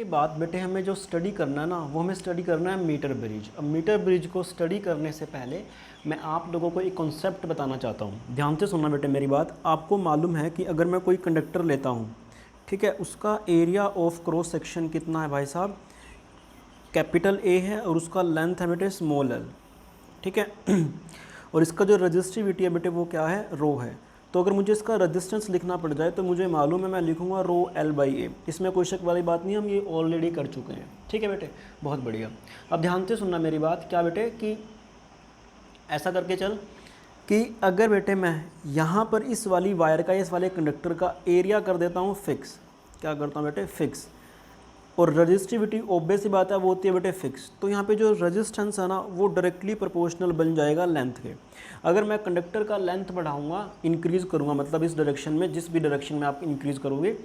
के बाद बेटे हमें जो स्टडी करना है ना, वो हमें स्टडी करना है मीटर ब्रिज। अब मीटर ब्रिज को स्टडी करने से पहले मैं आप लोगों को एक कॉन्सेप्ट बताना चाहता हूँ। ध्यान से सुनना बेटे मेरी बात। आपको मालूम है कि अगर मैं कोई कंडक्टर लेता हूँ, ठीक है, उसका एरिया ऑफ क्रॉस सेक्शन कितना है भाई साहब, कैपिटल ए है, और उसका लेंथ है बेटे स्मॉल एल, ठीक है और इसका जो रजिस्टिविटी है बेटे वो क्या है, रो है। तो अगर मुझे इसका रेजिस्टेंस लिखना पड़ जाए तो मुझे मालूम है मैं लिखूंगा रो एल बाई ए। इसमें कोई शक वाली बात नहीं, हम ये ऑलरेडी कर चुके हैं, ठीक है बेटे, बहुत बढ़िया। अब ध्यान से सुनना मेरी बात, क्या बेटे कि ऐसा करके चल कि अगर बेटे मैं यहाँ पर इस वाली वायर का, इस वाले कंडक्टर का एरिया कर देता हूँ फिक्स, क्या करता हूँ बेटे फिक्स, और रजिस्टिविटी ऑब्वियस सी बात है वो होती है बेटे फिक्स, तो यहाँ पे जो रेजिस्टेंस है ना वो डायरेक्टली प्रोपोर्शनल बन जाएगा लेंथ के। अगर मैं कंडक्टर का लेंथ बढ़ाऊंगा, इंक्रीज़ करूँगा, मतलब इस डायरेक्शन में, जिस भी डायरेक्शन में आप इंक्रीज़ करोगे,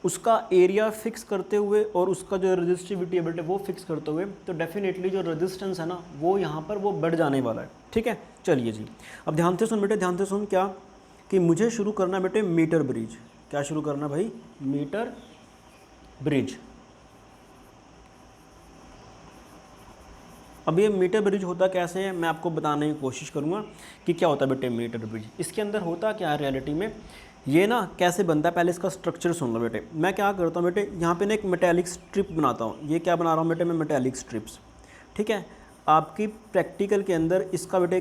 उसका एरिया फिक्स करते हुए और उसका जो रजिस्टिविटी है बेटे वो फिक्स करते हुए, तो डेफिनेटली जो रेजिस्टेंस है ना वो यहाँ पर वो बढ़ जाने वाला है, ठीक है। चलिए जी, अब ध्यान से सुन बेटे, ध्यान से सुन, क्या कि मुझे शुरू करना बेटे मीटर ब्रिज। क्या शुरू करना भाई, मीटर ब्रिज। अब ये मीटर ब्रिज होता कैसे है मैं आपको बताने की कोशिश करूँगा कि क्या होता है बेटे मीटर ब्रिज। इसके अंदर होता क्या है रियलिटी में, ये ना कैसे बनता है, पहले इसका स्ट्रक्चर सुन लो बेटे। मैं क्या करता हूँ बेटे, यहाँ पे ना एक मेटेलिक स्ट्रिप बनाता हूँ। ये क्या बना रहा हूँ बेटे मैं, मेटेलिक स्ट्रिप्स, ठीक है। आपकी प्रैक्टिकल के अंदर इसका बेटे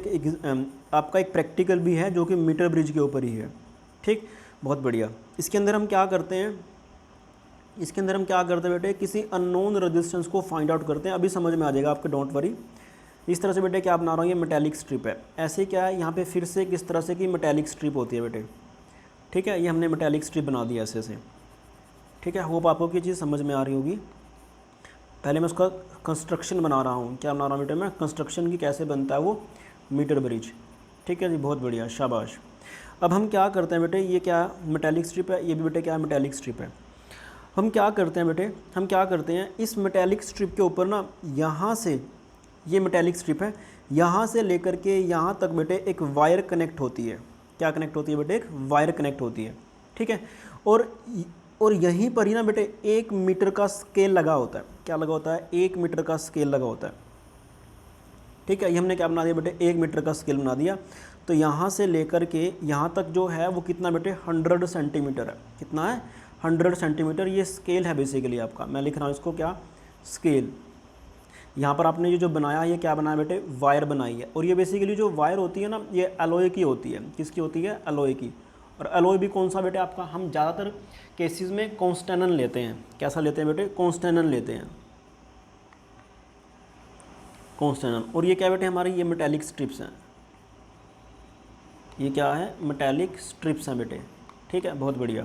आपका एक प्रैक्टिकल भी है जो कि मीटर ब्रिज के ऊपर ही है, ठीक, बहुत बढ़िया। इसके अंदर हम क्या करते हैं, इसके अंदर हम क्या करते हैं बेटे, किसी अननोन रेजिस्टेंस को फाइंड आउट करते हैं। अभी समझ में आ जाएगा आपके, डोंट वरी। इस तरह से बेटे क्या बना रहा हूँ, ये मेटेलिक स्ट्रिप है। ऐसे क्या है यहाँ पे फिर से किस तरह से कि मेटेलिक स्ट्रिप होती है बेटे, ठीक है। ये हमने मेटेलिक स्ट्रिप बना दिया ऐसे से, ठीक है। होप आपको ये चीज़ समझ में आ रही होगी। पहले मैं उसका कंस्ट्रक्शन बना रहा हूँ, क्या बना रहा हूँ बेटे मैं, कंस्ट्रक्शन की कैसे बनता है वो मीटर ब्रिज, ठीक है जी, बहुत बढ़िया, शाबाश। अब हम क्या करते हैं बेटे, ये क्या मेटेलिक स्ट्रिप है, ये भी बेटे क्या मेटेलिक स्ट्रिप है। हम क्या करते हैं बेटे, हम क्या करते हैं, इस मेटेलिक स्ट्रिप के ऊपर ना, यहाँ से, ये मेटेलिक स्ट्रिप है, यहाँ से लेकर के यहाँ तक बेटे एक वायर कनेक्ट होती है। क्या कनेक्ट होती है बेटे, एक वायर कनेक्ट होती है, ठीक है। और यहीं पर ही ना बेटे 1 मीटर का स्केल लगा होता है। क्या लगा होता है, 1 मीटर का स्केल लगा होता है, ठीक है। ये हमने क्या बना दिया बेटे, 1 मीटर का स्केल बना दिया। तो यहाँ से लेकर के यहाँ तक जो है वो कितना बेटे 100 सेंटीमीटर है। कितना है, 100 सेंटीमीटर। ये स्केल है बेसिकली आपका, मैं लिख रहा हूँ इसको क्या, स्केल। यहाँ पर आपने ये जो बनाया, ये क्या बनाया बेटे, वायर बनाई है। और ये बेसिकली जो वायर होती है ना, ये एलॉय की होती है। किसकी होती है, एलॉय की। और एलॉय भी कौन सा बेटे आपका, हम ज़्यादातर केसेस में कॉन्स्टेनन लेते हैं। कैसा लेते हैं बेटे, कॉन्स्टेनन लेते हैं, कॉन्स्टेनन। और ये क्या बेटे हमारे, ये मेटेलिक स्ट्रिप्स हैं। ये क्या है, मेटेलिक स्ट्रिप्स हैं बेटे, ठीक है, बहुत बढ़िया।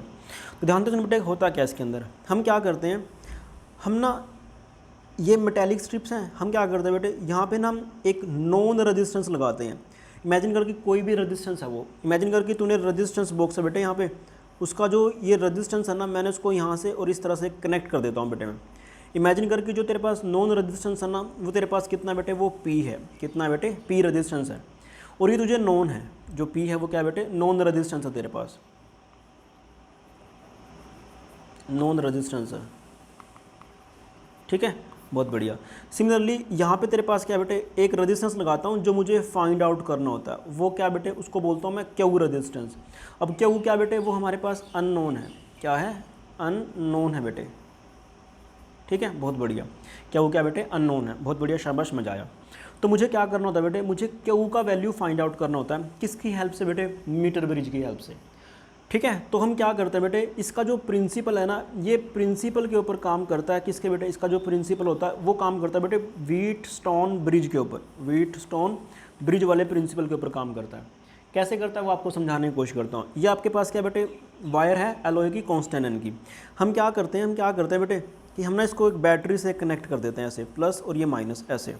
तो ध्यान से बेटे होता क्या है इसके अंदर, हम क्या करते हैं, हम ना ये मेटेलिक स्ट्रिप्स हैं, हम क्या करते हैं बेटे, यहाँ पे ना हम एक नॉन रेजिस्टेंस लगाते हैं। इमेजिन करके कोई भी रेजिस्टेंस है वो, इमेजिन करके तूने रेजिस्टेंस बॉक्स है बेटे यहाँ पे, उसका जो ये रेजिस्टेंस है ना, मैंने उसको यहाँ से और इस तरह से कनेक्ट कर देता हूँ बेटे मैं। इमेजिन करके जो तेरे पास नॉन रेजिस्टेंस है ना, वो तेरे पास कितना बेटे, वो पी है। कितना है बेटे, पी रेजिस्टेंस है। और ये तुझे नॉन है, जो पी है वो क्या बेटे, नॉन रेजिस्टेंस है तेरे पास, नॉन रेजिस्टेंस है, ठीक है, बहुत बढ़िया। सिमिलरली यहाँ पे तेरे पास क्या बेटे, एक रेजिस्टेंस लगाता हूँ जो मुझे फाइंड आउट करना होता है। वो क्या बेटे, उसको बोलता हूँ मैं क्यू रेजिस्टेंस। अब क्यू क्या बेटे, वो हमारे पास अननोन है। क्या है, अननोन है बेटे, ठीक है, बहुत बढ़िया। क्यू क्या बेटे, अननोन है, बहुत बढ़िया, शाबाश, मजा आया। तो मुझे क्या करना होता है बेटे, मुझे क्यू का वैल्यू फाइंड आउट करना होता है। किसकी हेल्प से बेटे, मीटर ब्रिज की हेल्प से, ठीक है। तो हम क्या करते हैं बेटे, इसका जो प्रिंसिपल है ना, ये प्रिंसिपल के ऊपर काम करता है। किसके बेटे, इसका जो प्रिंसिपल होता है वो काम करता है बेटे व्हीटस्टोन ब्रिज के ऊपर, व्हीटस्टोन ब्रिज वाले प्रिंसिपल के ऊपर काम करता है। कैसे करता है वो आपको समझाने की कोशिश करता हूँ। ये आपके पास क्या बेटे, वायर है एलॉय की, कॉन्स्टेनन की। हम क्या करते हैं बेटे कि हम ना इसको एक बैटरी से कनेक्ट कर देते हैं, ऐसे प्लस और ये माइनस, ऐसे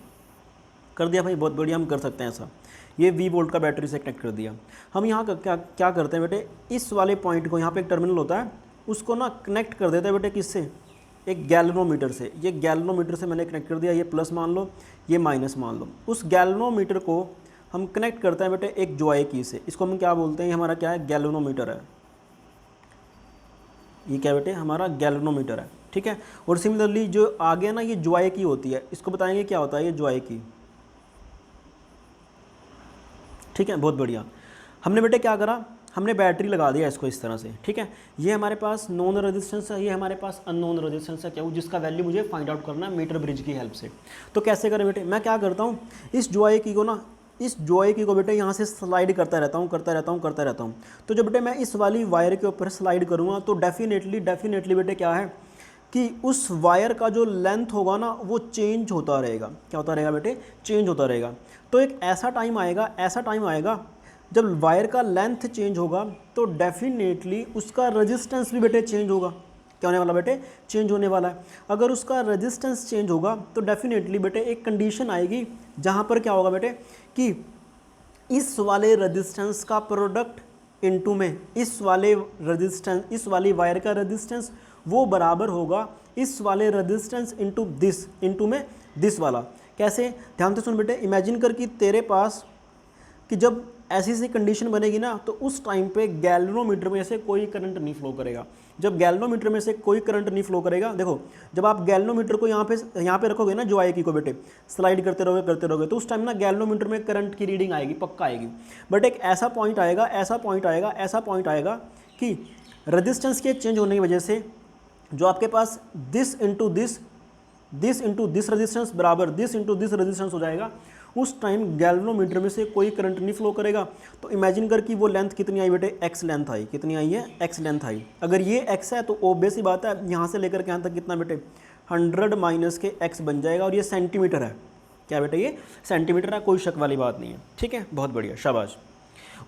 कर दिया भाई, बहुत बढ़िया, हम कर सकते हैं ऐसा। ये V वोल्ट का बैटरी से कनेक्ट कर दिया। हम यहाँ क्या करते हैं बेटे, इस वाले पॉइंट को, यहाँ पे एक टर्मिनल होता है, उसको ना कनेक्ट कर देते हैं बेटे किससे, एक गैल्वेनोमीटर से। ये गैल्वेनोमीटर से मैंने कनेक्ट कर दिया, ये प्लस मान लो, ये माइनस मान लो। उस गैल्वेनोमीटर को हम कनेक्ट करते हैं बेटे एक ज्वाई की से। इसको हम क्या बोलते हैं, ये हमारा क्या है, गैल्वेनोमीटर है। ये क्या बेटे, हमारा गैल्वेनोमीटर है, ठीक है। और सिमिलरली जो आगे ना ये ज्वाई की होती है, इसको बताएंगे क्या होता है ये ज्वाई की, ठीक है। बहुत बढ़िया। हमने बेटे क्या करा, हमने बैटरी लगा दिया इसको इस तरह से, ठीक है। ये हमारे पास नॉन रेजिस्टेंस है, ये हमारे पास अननोन रेजिस्टेंस है, क्या वो जिसका वैल्यू मुझे फाइंड आउट करना है मीटर ब्रिज की हेल्प से। तो कैसे करें बेटे, मैं क्या करता हूँ, इस ज्वाई की को ना, इस ज्वाई की को बेटे यहाँ से स्लाइड करता रहता हूँ। तो जब बेटे मैं इस वाली वायर के ऊपर स्लाइड करूँगा तो डेफिनेटली बेटे क्या है कि उस वायर का जो लेंथ होगा ना वो चेंज होता रहेगा। क्या होता रहेगा बेटे, चेंज होता रहेगा। तो एक ऐसा टाइम आएगा जब वायर का लेंथ चेंज होगा तो डेफिनेटली उसका रेजिस्टेंस भी बेटे चेंज होगा। क्या होने वाला बेटे, चेंज होने वाला है। अगर उसका रेजिस्टेंस चेंज होगा तो डेफिनेटली बेटे एक कंडीशन आएगी जहाँ पर क्या होगा बेटे कि इस वाले रेजिस्टेंस का प्रोडक्ट इनटू में इस वाले रेजिस्टेंस, इस वाली वायर का रेजिस्टेंस वो बराबर होगा इस वाले रेजिस्टेंस इनटू में दिस वाला। कैसे, ध्यान से सुन बेटे, इमेजिन कर कि तेरे पास कि जब ऐसी सी कंडीशन बनेगी ना तो उस टाइम पे गैल्वेनोमीटर में से कोई करंट नहीं फ्लो करेगा। जब गैल्वेनोमीटर में से कोई करंट नहीं फ्लो करेगा, देखो जब आप गैल्वेनोमीटर को यहाँ पे रखोगे ना जो आएगी को बेटे, स्लाइड करते रहोगे तो उस टाइम ना गैल्वेनोमीटर में करंट की रीडिंग आएगी, पक्का आएगी। बट एक ऐसा पॉइंट आएगा कि रेजिस्टेंस के चेंज होने की वजह से जो आपके पास दिस इंटू दिस रेजिस्टेंस बराबर दिस इंटू दिस रेजिस्टेंस हो जाएगा। उस टाइम गैल्वेनोमीटर में से कोई करंट नहीं फ्लो करेगा। तो इमेजिन कर कि वो लेंथ कितनी आई बेटे, एक्स लेंथ आई। कितनी आई है, एक्स लेंथ आई। अगर ये एक्स है तो ऑब्वियस ही बात है यहाँ से लेकर के यहाँ तक कितना बेटे 100 माइनस के एक्स बन जाएगा। और ये सेंटीमीटर है, क्या बेटे ये सेंटीमीटर है, कोई शक वाली बात नहीं है, ठीक है। बहुत बढ़िया, शाबाश।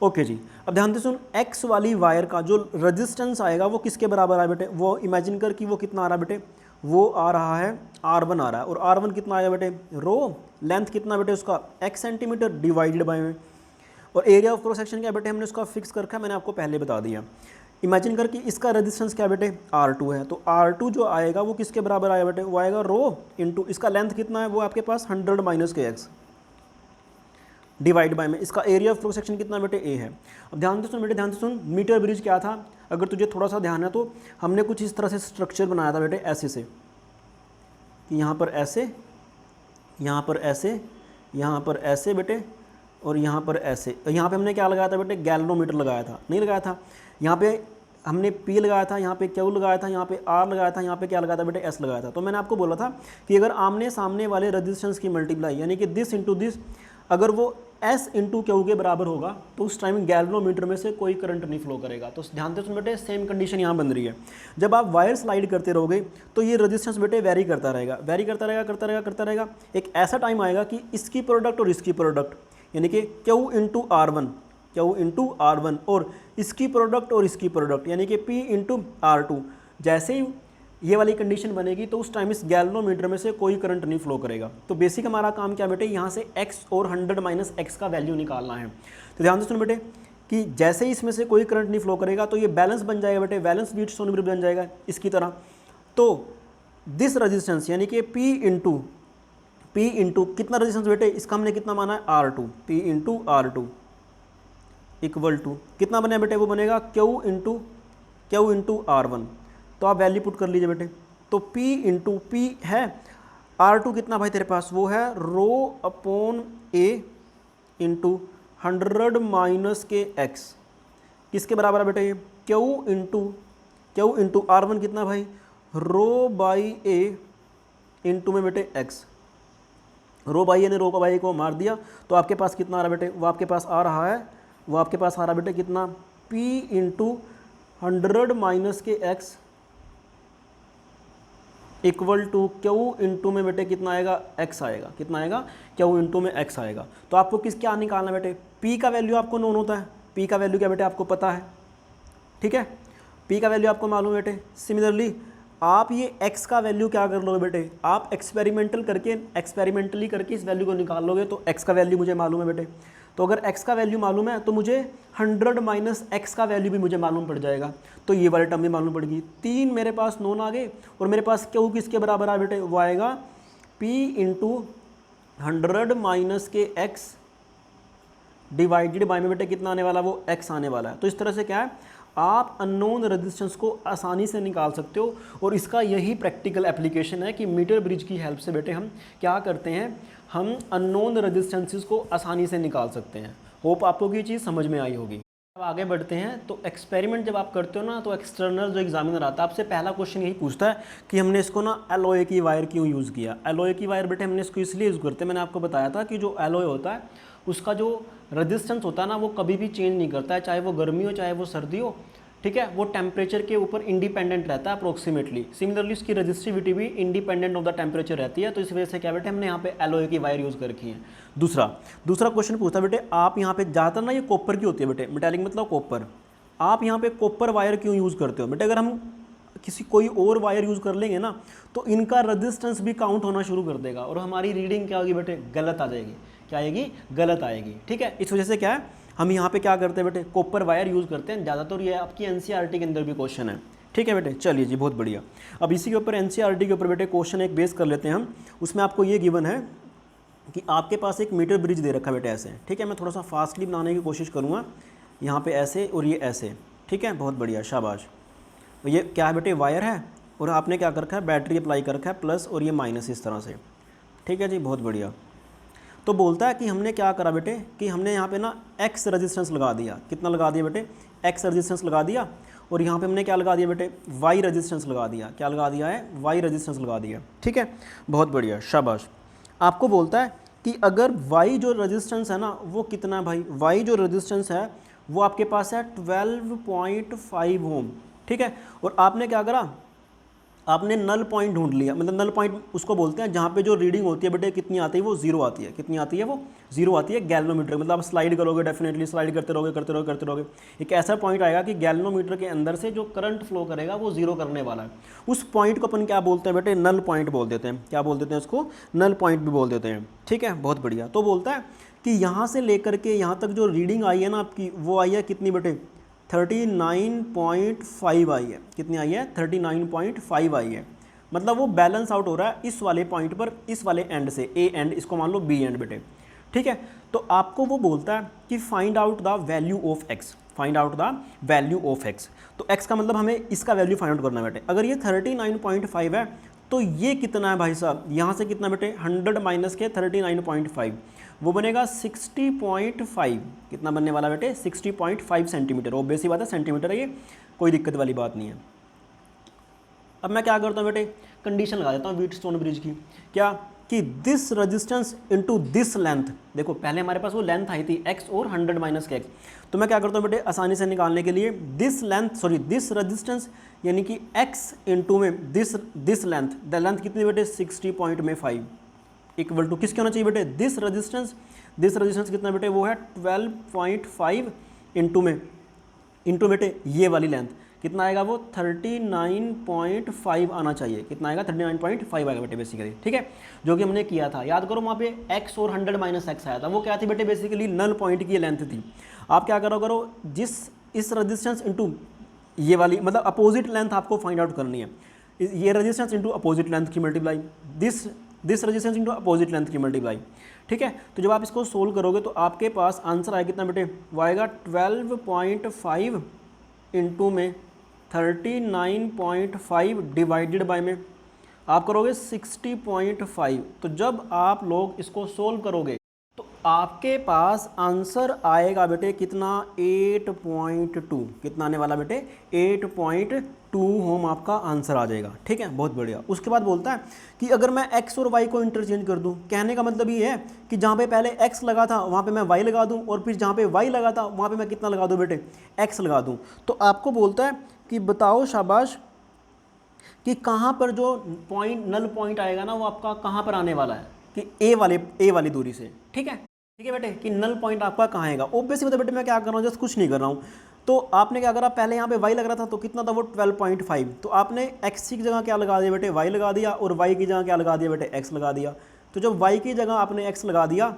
ओके जी, अब ध्यान से सुन, एक्स वाली वायर का जो रेजिस्टेंस आएगा वो किसके बराबर है बेटे, वो इमेजिन कर कि वो कितना आ रहा है बेटे, वो आ रहा है R1 आ रहा है। और R1 कितना आएगा बेटे, रो लेंथ कितना बेटे उसका x सेंटीमीटर डिवाइडेड बाय में। और एरिया ऑफ क्रॉस सेक्शन क्या बेटे हमने उसका फिक्स कर रखा है, मैंने आपको पहले बता दिया। इमेजिन कर कि इसका रेजिस्टेंस क्या बेटे R2 है, तो R2 जो आएगा वो किसके बराबर आएगा बेटे, वो आएगा रो इंटू इसका लेंथ कितना है वो आपके पास 100 माइनस के x डिवाइड बाय में। इसका एरिया ऑफ क्रॉस सेक्शन कितना बेटे A है। अब ध्यान से सुन बेटे, ध्यान से सुन, मीटर ब्रिज क्या था, अगर तुझे थोड़ा सा ध्यान है तो हमने कुछ इस तरह से स्ट्रक्चर बनाया था बेटे, ऐसे से कि यहाँ पर ऐसे, यहाँ पर ऐसे, यहाँ पर ऐसे बेटे, और यहाँ पर ऐसे। यहाँ पे हमने क्या लगाया था बेटे, गैल्वेनोमीटर लगाया था, नहीं लगाया था। यहाँ पे हमने P लगाया था, यहाँ पे Q लगाया था, यहाँ पे R लगाया था, यहाँ पे क्या लगाया था बेटे, S लगाया था। तो मैंने आपको बोला था कि अगर आमने सामने वाले रेजिस्टेंस की मल्टीप्लाई यानी कि दिस इंटू दिस अगर वो S इंटू Q के बराबर होगा तो उस टाइम गैल्वेनोमीटर में से कोई करंट नहीं फ्लो करेगा। तो ध्यान से सुन बेटे, सेम कंडीशन यहाँ बन रही है। जब आप वायर स्लाइड करते रहोगे तो ये रेजिस्टेंस बेटे वेरी करता रहेगा। एक ऐसा टाइम आएगा कि इसकी प्रोडक्ट और इसकी प्रोडक्ट यानी कि Q इंटू R1 और इसकी प्रोडक्ट और इसकी प्रोडक्ट यानी कि P इंटू R2, जैसे ही ये वाली कंडीशन बनेगी तो उस टाइम इस गैल्वेनोमीटर में से कोई करंट नहीं फ्लो करेगा। तो बेसिक हमारा काम क्या बेटे, यहाँ से x और 100 माइनस एक्स का वैल्यू निकालना है। तो ध्यान से सुन बेटे कि जैसे ही इसमें से कोई करंट नहीं फ्लो करेगा तो ये बैलेंस बन जाएगा बेटे, बैलेंस व्हीटस्टोन ब्रिज बन जाएगा इसकी तरह। तो दिस रेजिस्टेंस यानी कि P इंटू कितना रेजिस्टेंस बेटे, इसका हमने कितना माना है R2, P into R2 equal to कितना बने बेटे, वो बनेगा Q इंटू R1। तो आप वैल्यू पुट कर लीजिए बेटे। तो P इंटू P है R2 कितना भाई तेरे पास, वो है rho upon A into 100 minus के x किसके बराबर है बेटे, ये Q इंटू R1 कितना भाई, रो बाई A इंटू में बेटे x। रो बाई ने रो बाई को मार दिया तो आपके पास कितना आ रहा है बेटे, वो आपके पास आ रहा है बेटे कितना, P इंटू 100 माइनस के x equal to Q into में बेटे कितना आएगा, x आएगा। कितना आएगा, Q इंटू में x आएगा। तो आपको क्या निकालना बेटे, P का वैल्यू आपको नोन होता है, P का वैल्यू क्या बेटे आपको पता है, ठीक है। P का वैल्यू आपको मालूम है बेटे। सिमिलरली आप ये x का वैल्यू क्या कर लोगे बेटे, आप एक्सपेरिमेंटली करके इस वैल्यू को निकाल लोगे। तो x का वैल्यू मुझे मालूम है बेटे, तो अगर x का वैल्यू मालूम है तो मुझे 100 माइनस x का वैल्यू भी मुझे मालूम पड़ जाएगा। तो ये वाले टर्म भी मालूम पड़ेगी। 3 मेरे पास नोन आ गए और मेरे पास Q किसके बराबर आ बेटे, वो आएगा P इंटू 100 माइनस के x डिवाइडेड बाय में बेटे कितना आने वाला, वो x आने वाला है। तो इस तरह से क्या है, आप अननोन रेजिस्टेंस को आसानी से निकाल सकते हो, और इसका यही प्रैक्टिकल एप्लीकेशन है कि मीटर ब्रिज की हेल्प से बेटे हम क्या करते हैं, हम अननोन रेजिस्टेंसेस को आसानी से निकाल सकते हैं। होप आपको ये चीज़ समझ में आई होगी। अब आगे बढ़ते हैं। तो एक्सपेरिमेंट जब आप करते हो ना, तो एक्सटर्नल जो एग्जामिनर आता है आपसे पहला क्वेश्चन यही पूछता है कि हमने इसको ना एलओए की वायर क्यों यूज़ किया। एलओए की वायर बेटे हमने इसको इसलिए यूज़ करते हैं, मैंने आपको बताया था कि जो एलओए होता है उसका जो रेजिस्टेंस होता है ना वो कभी भी चेंज नहीं करता है, चाहे वो गर्मी हो चाहे वो सर्दी हो, ठीक है। वो टेम्परेचर के ऊपर इंडिपेंडेंट रहता है अप्रोक्सीमेटली। सिमिलरली उसकी रजिस्टिविटी भी इंडिपेंडेंट ऑफ द टेम्परेचर रहती है। तो इस वजह से क्या बेटे हमने यहाँ पे एलओए की वायर यूज़ कर रखी है। दूसरा क्वेश्चन पूछता है बेटे, आप यहाँ पे ज़्यादातर ना ये कॉपर की होती है बेटे, मेटालिक मतलब कॉपर, आप यहाँ पे कॉपर वायर क्यों यूज़ करते हो बेटे। अगर हम कोई और वायर यूज़ कर लेंगे ना तो इनका रेजिस्टेंस भी काउंट होना शुरू कर देगा और हमारी रीडिंग क्या होगी बेटे, गलत आ जाएगी। क्या आएगी, गलत आएगी, ठीक है। इस वजह से क्या है, हम यहाँ पे क्या करते हैं बेटे, कॉपर वायर यूज़ करते हैं ज़्यादातर। ये आपकी एनसीईआरटी के अंदर भी क्वेश्चन है, ठीक है बेटे। चलिए जी, बहुत बढ़िया। अब इसी के ऊपर एनसीईआरटी के ऊपर बेटे क्वेश्चन एक बेस कर लेते हैं हम। उसमें आपको ये गिवन है कि आपके पास एक मीटर ब्रिज दे रखा है बेटे ऐसे, ठीक है। मैं थोड़ा सा फास्टली बनाने की कोशिश करूँगा। यहाँ पे ऐसे और ये ऐसे, ठीक है, बहुत बढ़िया, शाबाश। ये क्या है बेटे, वायर है, और आपने क्या कर रखा है, बैटरी अप्लाई कर रखा है प्लस और ये माइनस इस तरह से, ठीक है जी, बहुत बढ़िया। तो बोलता है कि हमने क्या करा बेटे कि हमने यहाँ पे ना एक्स रेजिस्टेंस लगा दिया। कितना लगा दिया बेटे, एक्स रेजिस्टेंस लगा दिया, और यहाँ पे हमने क्या लगा दिया बेटे, वाई रेजिस्टेंस लगा दिया। क्या लगा दिया है, वाई रेजिस्टेंस लगा दिया, ठीक है, बहुत बढ़िया, शाबाश। आपको बोलता है कि अगर वाई जो रेजिस्टेंस है ना वो कितना है भाई, वाई जो रेजिस्टेंस है वो आपके पास है 12.5 ओम, ठीक है। और आपने क्या करा, आपने नल पॉइंट ढूंढ लिया। मतलब नल पॉइंट उसको बोलते हैं जहाँ पे जो रीडिंग होती है बेटे कितनी आती है, वो जीरो आती है। कितनी आती है, वो जीरो आती है गैल्वेनोमीटर। मतलब आप स्लाइड करोगे, डेफिनेटली स्लाइड करते रहोगे, एक ऐसा पॉइंट आएगा कि गैल्वेनोमीटर के अंदर से जो करंट फ्लो करेगा वो जीरो करने वाला है। उस पॉइंट को अपन क्या बोलते हैं बेटे, नल पॉइंट बोल देते हैं। क्या बोल देते हैं उसको, नल पॉइंट भी बोल देते हैं, ठीक है, बहुत बढ़िया। तो बोलता है कि यहाँ से लेकर के यहाँ तक जो रीडिंग आई है ना आपकी, वो आई है कितनी बेटे, 39.5 आई है। कितनी आई है, 39.5 आई है। मतलब वो बैलेंस आउट हो रहा है इस वाले पॉइंट पर, इस वाले एंड से, ए एंड, इसको मान लो बी एंड बेटे, ठीक है। तो आपको वो बोलता है कि find out the value of x, find out the value of x. तो एक्स का मतलब हमें इसका वैल्यू फाइंड आउट करना है बेटे। अगर ये 39.5 है तो ये कितना है भाई साहब, यहाँ से कितना बेटे, 100 माइनस के 39.5, वो बनेगा 60.5। कितना बनने वाला बेटे, 60.5 सेंटीमीटर। वो बेसिक बात है, सेंटीमीटर है ये, कोई दिक्कत वाली बात नहीं है। अब मैं क्या करता हूँ बेटे, कंडीशन लगा देता हूँ व्हीटस्टोन ब्रिज की, क्या कि this resistance into this length. देखो पहले हमारे पास वो लेंथ आई थी x और 100 माइनस के x। तो मैं क्या करता हूँ बेटे, आसानी से निकालने के लिए दिस रेजिस्टेंस यानी कि x इंटू में दिस लेंथ, द लेंथ कितनी बेटे, 60.5 इक्वल टू किसके होना चाहिए बेटे, दिस रेजिस्टेंस कितना बेटे, वो है 12.5 इंटू बेटे ये वाली लेंथ कितना आएगा, वो 39.5 आना चाहिए। कितना आएगा, 39.5 आएगा बेटे बेसिकली, ठीक है, जो कि हमने किया था। याद करो वहाँ पे x और 100 माइनस एक्स आया था, वो क्या थी बेटे, बेसिकली नल पॉइंट की लेंथ थी। आप क्या करो जिस इस रेजिस्टेंस इंटू ये वाली, मतलब अपोजिट लेंथ आपको फाइंड आउट करनी है। ये रेजिस्टेंस इंटू अपोजिट लेंथ की multiply, this resistance into opposite length की मल्टीप्लाई, ठीक है। तो जब आप इसको सोल्व करोगे तो आपके पास आंसर आएगा कितना बेटे, वो आएगा 12.5 इंटू में 39.5 डिवाइडेड बाय में आप करोगे 60.5। तो जब आप लोग इसको सोल्व करोगे तो आपके पास आंसर आएगा बेटे कितना, 8.2। कितना आने वाला बेटे, 8.2 होम आपका आंसर आ जाएगा, ठीक है, बहुत बढ़िया। उसके बाद बोलता है कि अगर मैं x और y को इंटरचेंज कर दूं, कहने का मतलब ये है कि जहाँ पे पहले x लगा था वहाँ पे मैं y लगा दूं, और फिर जहाँ पे y लगा था वहाँ पे मैं कितना लगा दूं बेटे, x लगा दूं। तो आपको बोलता है कि बताओ शाबाश कि कहाँ पर जो पॉइंट नल पॉइंट आएगा ना वो आपका कहाँ पर आने वाला है, कि ए वाली दूरी से, ठीक है बेटे, कि नल पॉइंट आपका कहाँ आएगा। ऑब्वियसली मतलब बेटे मैं क्या कर रहा हूँ, जस्ट कुछ नहीं कर रहा हूँ। तो आपने क्या करा, पहले यहाँ पे y लग रहा था तो कितना था, वो 12.5। तो आपने x की जगह क्या लगा दिया बेटे, y लगा दिया, और y की जगह क्या लगा दिया बेटे, x लगा दिया। तो जब y की जगह आपने x लगा दिया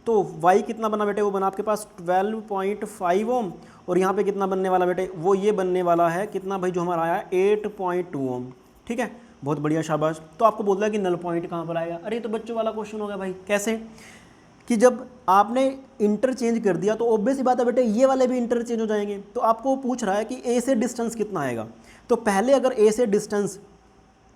तो y कितना बना बेटे, वो बना आपके पास 12.5 ओम, और यहाँ पे कितना बनने वाला बेटे, वो ये बनने वाला है कितना भाई, जो हमारा आया 8.2 ओम, ठीक है, बहुत बढ़िया, शाबाश। तो आपको बोलता है कि नल पॉइंट कहाँ पर आएगा। अरे तो बच्चों वाला क्वेश्चन हो गया भाई, कैसे कि जब आपने इंटरचेंज कर दिया तो ऑब्वियस ही बात है बेटे ये वाले भी इंटरचेंज हो जाएंगे। तो आपको पूछ रहा है कि ए से डिस्टेंस कितना आएगा, तो पहले अगर ए से डिस्टेंस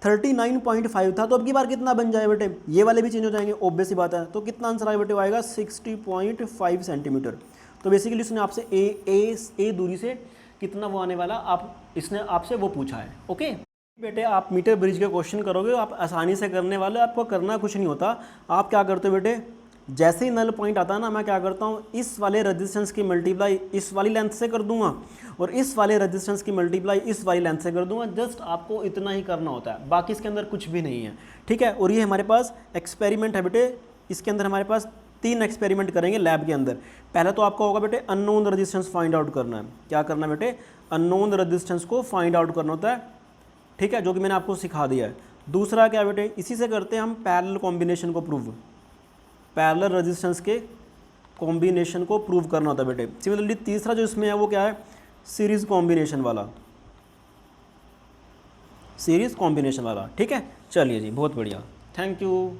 39.5 था तो अब की बार कितना बन जाए बेटे, ये वाले भी चेंज हो जाएंगे, ऑब्वियस ही बात है। तो कितना आंसर आएगा बेटे, आएगा 60.5 सेंटीमीटर। तो बेसिकली उसने आपसे ए दूरी से कितना वो आने वाला, आप इसने आपसे वो पूछा है। ओके बेटे, आप मीटर ब्रिज के क्वेश्चन करोगे आप आसानी से करने वाले, आपको करना कुछ नहीं होता। आप क्या करते हो बेटे, जैसे ही नल पॉइंट आता है ना, मैं क्या करता हूँ, इस वाले रेजिस्टेंस की मल्टीप्लाई इस वाली लेंथ से कर दूंगा और इस वाले रेजिस्टेंस की मल्टीप्लाई इस वाली लेंथ से कर दूंगा। जस्ट आपको इतना ही करना होता है, बाकी इसके अंदर कुछ भी नहीं है, ठीक है। और ये हमारे पास एक्सपेरिमेंट है बेटे, इसके अंदर हमारे पास 3 एक्सपेरिमेंट करेंगे लैब के अंदर। पहला तो आपका होगा बेटे अननोन रेजिस्टेंस फाइंड आउट करना है। क्या करना है बेटे, अननोन रेजिस्टेंस को फाइंड आउट करना होता है, ठीक है, जो कि मैंने आपको सिखा दिया है। दूसरा क्या बेटे, इसी से करते हैं हम पैरेलल कॉम्बिनेशन को प्रूव, पैरेलल रेजिस्टेंस के कॉम्बिनेशन को प्रूव करना होता है बेटे। सिमिलरली तीसरा जो इसमें है वो क्या है, सीरीज कॉम्बिनेशन वाला, सीरीज कॉम्बिनेशन वाला, ठीक है। चलिए जी, बहुत बढ़िया, थैंक यू।